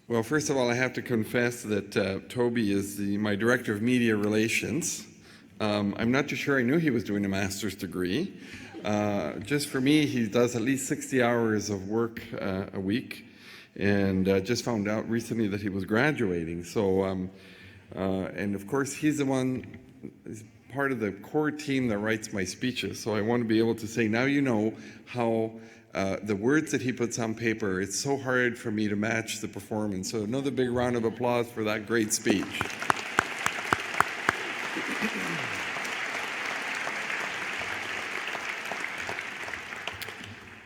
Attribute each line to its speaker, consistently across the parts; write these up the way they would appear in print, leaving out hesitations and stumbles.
Speaker 1: Well, first of all, I have to confess that Toby is my Director of Media Relations. I'm not too sure I knew he was doing a master's degree. Just for me, he does at least 60 hours of work a week, and just found out recently that he was graduating. So, and of course, he's part of the core team that writes my speeches. So I want to be able to say, now you know how the words that he puts on paper, it's so hard for me to match the performance. So another big round of applause for that great speech.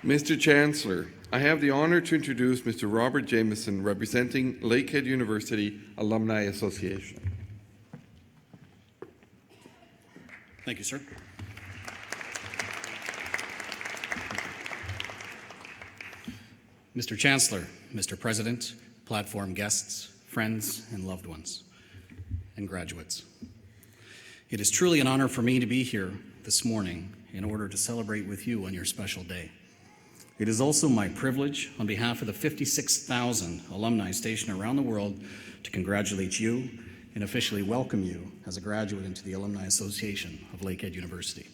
Speaker 1: Mr. Chancellor, I have the honor to introduce Mr. Robert Jamieson, representing Lakehead University Alumni Association.
Speaker 2: Thank you, sir. Mr. Chancellor, Mr. President, platform guests, friends, and loved ones, and graduates. It is truly an honor for me to be here this morning in order to celebrate with you on your special day. It is also my privilege, on behalf of the 56,000 alumni stationed around the world, to congratulate you and officially welcome you as a graduate into the Alumni Association of Lakehead University.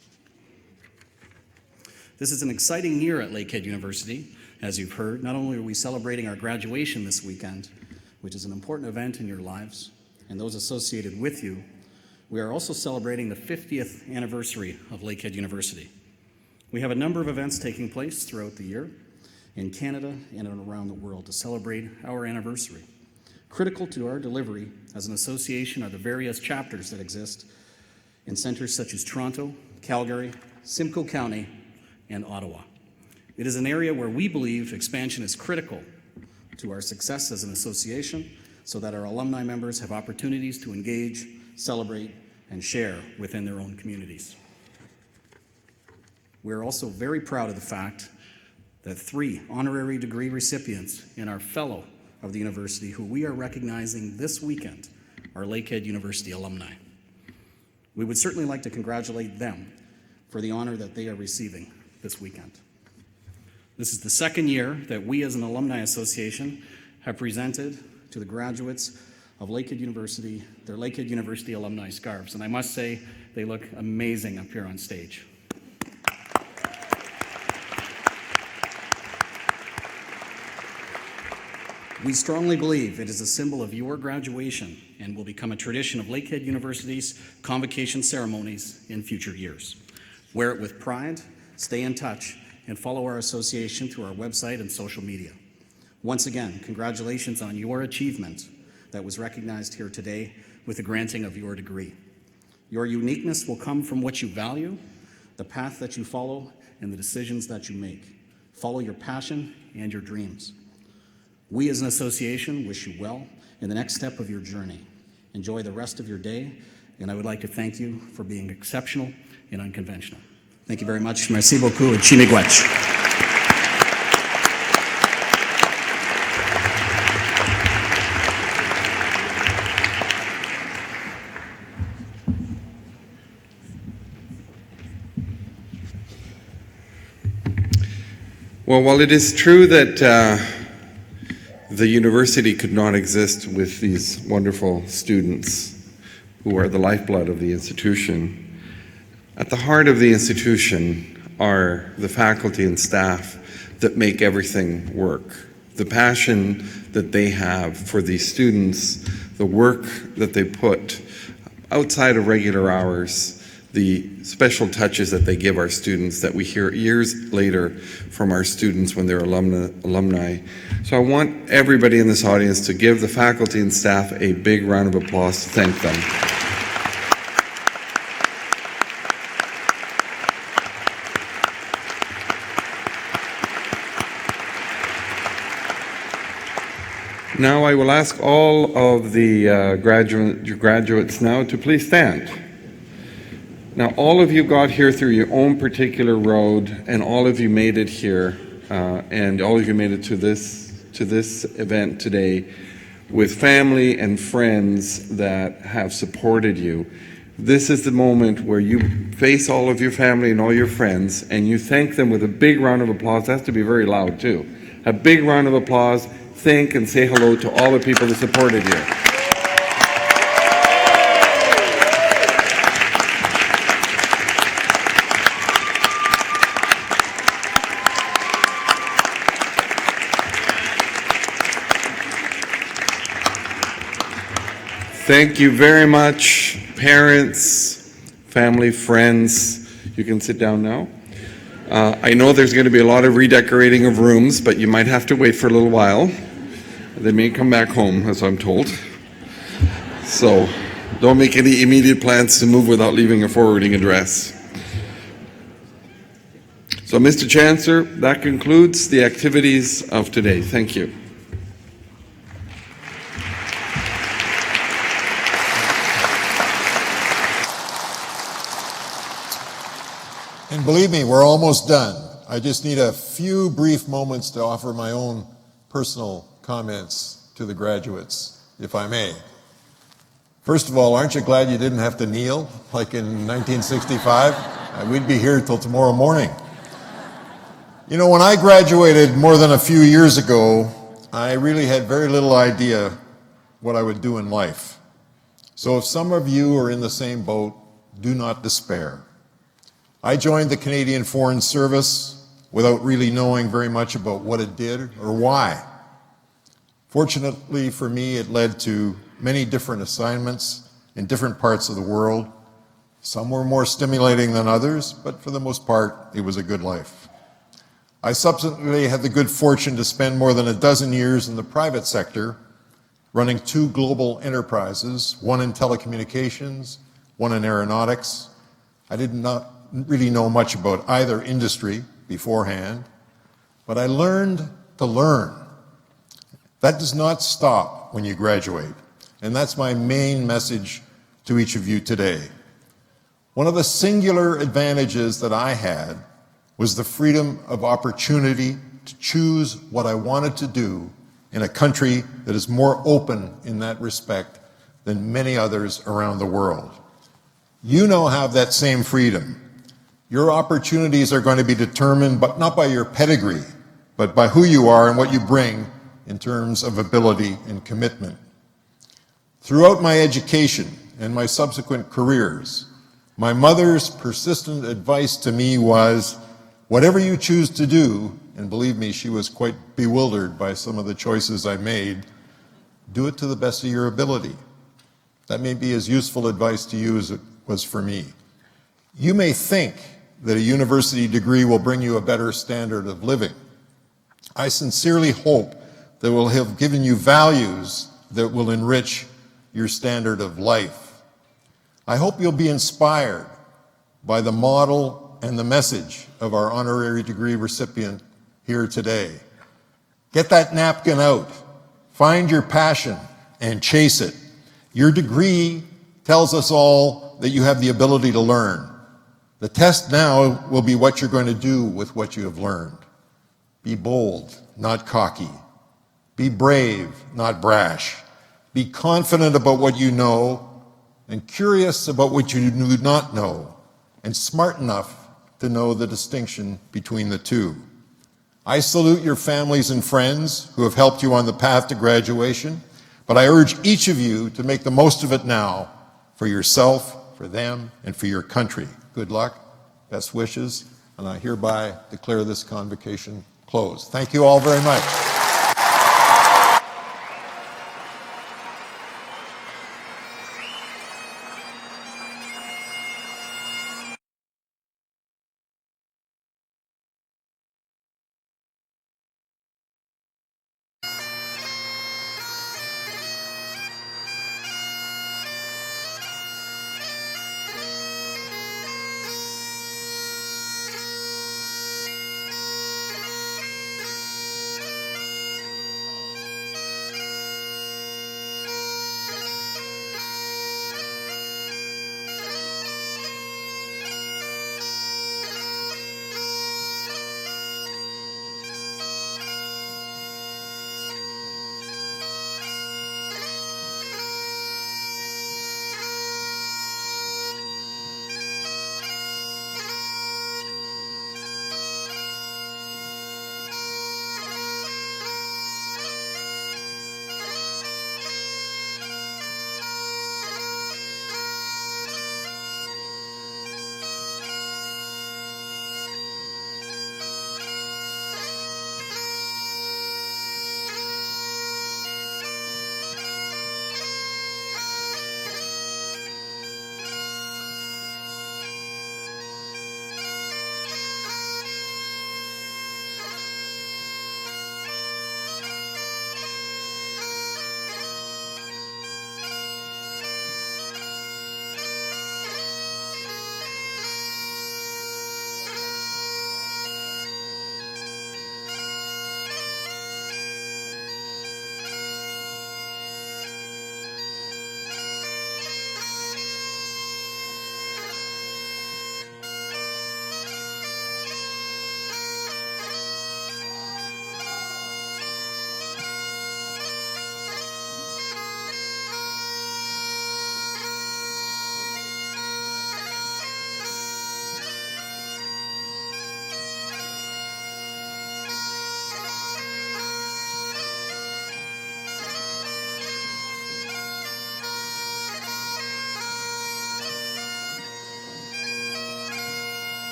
Speaker 2: This is an exciting year at Lakehead University. As you've heard, not only are we celebrating our graduation this weekend, which is an important event in your lives and those associated with you, we are also celebrating the 50th anniversary of Lakehead University. We have a number of events taking place throughout the year in Canada and around the world to celebrate our anniversary. Critical to our delivery as an association are the various chapters that exist in centers such as Toronto, Calgary, Simcoe County, and Ottawa. It is an area where we believe expansion is critical to our success as an association so that our alumni members have opportunities to engage, celebrate, and share within their own communities. We're also very proud of the fact that 3 honorary degree recipients and our fellow of the university who we are recognizing this weekend are Lakehead University alumni. We would certainly like to congratulate them for the honor that they are receiving this weekend. This is the second year that we as an alumni association have presented to the graduates of Lakehead University their Lakehead University alumni scarves, and I must say they look amazing up here on stage. We strongly believe it is a symbol of your graduation and will become a tradition of Lakehead University's convocation ceremonies in future years. Wear it with pride, stay in touch, and follow our association through our website and social media. Once again, congratulations on your achievement that was recognized here today with the granting of your degree. Your uniqueness will come from what you value, the path that you follow, and the decisions that you make. Follow your passion and your dreams. We as an association wish you well in the next step of your journey. Enjoy the rest of your day, and I would like to thank you for being exceptional and unconventional. Thank you very much. Merci beaucoup et chimigwech.
Speaker 1: Well, while it is true that the university could not exist with these wonderful students who are the lifeblood of the institution, at the heart of the institution are the faculty and staff that make everything work. The passion that they have for these students, the work that they put outside of regular hours, the special touches that they give our students that we hear years later from our students when they're alumni. So I want everybody in this audience to give the faculty and staff a big round of applause to thank them. Now I will ask all of the graduates now to please stand. Now all of you got here through your own particular road, and all of you made it here, and all of you made it to this event today with family and friends that have supported you. This is the moment where you face all of your family and all your friends, and you thank them with a big round of applause. It has to be very loud too. a big round of applause. Thank and say hello to all the people that supported you. Thank you very much, parents, family, friends. You can sit down now. I know there's going to be a lot of redecorating of rooms, but you might have to wait for a little while. They may come back home, as I'm told. So don't make any immediate plans to move without leaving a forwarding address. So, Mr. Chancellor, that concludes the activities of today. Thank you.
Speaker 3: And believe me, we're almost done. I just need a few brief moments to offer my own personal comments to the graduates, if I may. First of all, aren't you glad you didn't have to kneel like in 1965? We'd be here till tomorrow morning. You know, when I graduated more than a few years ago, I really had very little idea what I would do in life. So if some of you are in the same boat, do not despair. I joined the Canadian Foreign Service without really knowing very much about what it did or why. Fortunately for me, it led to many different assignments in different parts of the world. Some were more stimulating than others, but for the most part, it was a good life. I subsequently had the good fortune to spend more than a dozen years in the private sector, running 2 global enterprises, one in telecommunications, one in aeronautics. I did not really know much about either industry beforehand, but I learned to learn. That does not stop when you graduate, and that's my main message to each of you today. One of the singular advantages that I had was the freedom of opportunity to choose what I wanted to do in a country that is more open in that respect than many others around the world. You now have that same freedom. Your opportunities are going to be determined, but not by your pedigree, but by who you are and what you bring in terms of ability and commitment. Throughout my education and my subsequent careers, my mother's persistent advice to me was, whatever you choose to do, and believe me, she was quite bewildered by some of the choices I made, do it to the best of your ability. That may be as useful advice to you as it was for me. You may think that a university degree will bring you a better standard of living. I sincerely hope that it will have given you values that will enrich your standard of life. I hope you'll be inspired by the model and the message of our honorary degree recipient here today. Get that napkin out, find your passion, and chase it. Your degree tells us all that you have the ability to learn. The test now will be what you're going to do with what you have learned. Be bold, not cocky. Be brave, not brash. Be confident about what you know and curious about what you do not know, and smart enough to know the distinction between the two. I salute your families and friends who have helped you on the path to graduation, but I urge each of you to make the most of it now for yourself, for them, and for your country. Good luck, best wishes, and I hereby declare this convocation closed. Thank you all very much.